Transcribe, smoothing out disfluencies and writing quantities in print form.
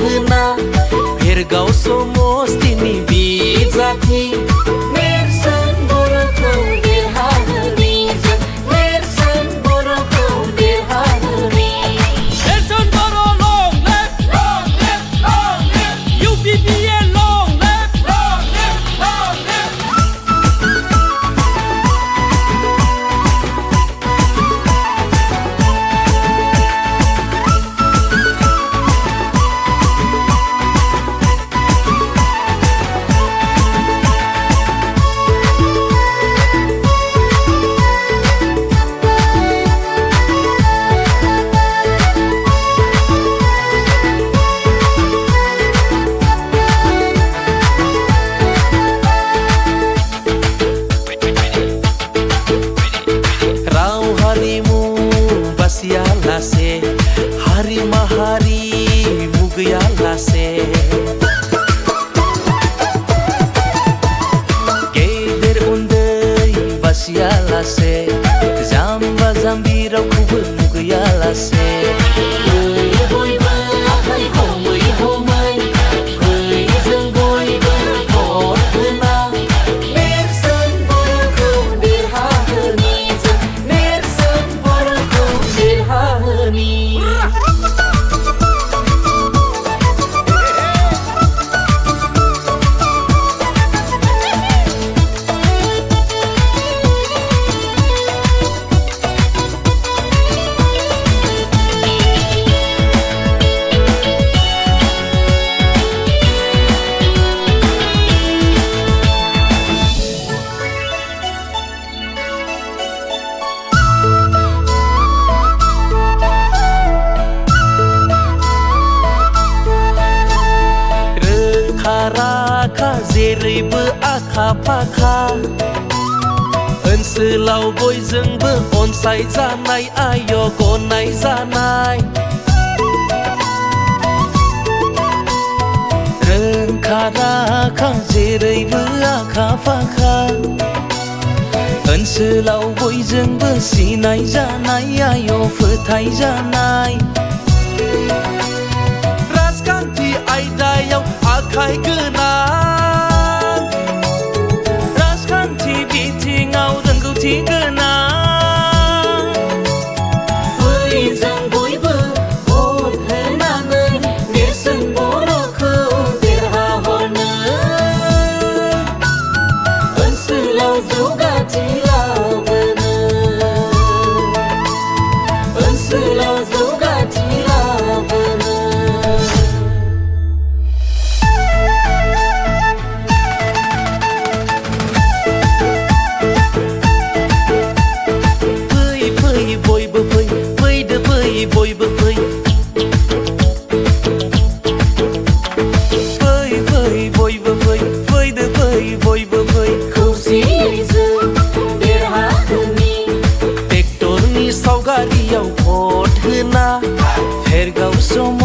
होना भेरगाव समस्तिनि बिजाथि नेरसोन बर'खौ देरहाहोनि जों नेरसोन बर'खौ देरहाहोनि नेरसोन बर' long left long left long left UPPA long left long left long left राव हारिमु बासियालासे हारि माहारिमु गैयालासे गेदेर उन्दै बासियालासे जाम्बा जाम्बि रावखौबो मुगैयालासे बयबो आखाइ हमै हमै फै जों बयबो भट होना नेरसोन बर'खौ देरहाहोनि जों नेरसोन बर'खौ देरहाहोनि राखा जेरैबो आखा फाखा ओनसोलाव बयजोंबो अनसायजानाय आय गनाय जानाय रोंखा राखा जेरैबो आखा फाखा ओनसोलाव बयजोंबो सिनाय जानाय आय फोथायजानाय राजखान्थि आयदायाव आखाइ गोनां राजखान्थि बिथिङाव रोंगौथि गोनां फै जों बयबो भट होनानै नेरसोन बर'खौ देरहाहोनो ओनसोलाव जौगाथि लाबोनो ओनसोलाव जौगाथि लाबोनो बयबो फै फैदो फै बयबो फै फै फै बयबो फै फैदो फै बयबो फै खौसेयै जों देरहाहोनि ट्रेक्टरनि सावगारियाव भट होना भेरगाव सम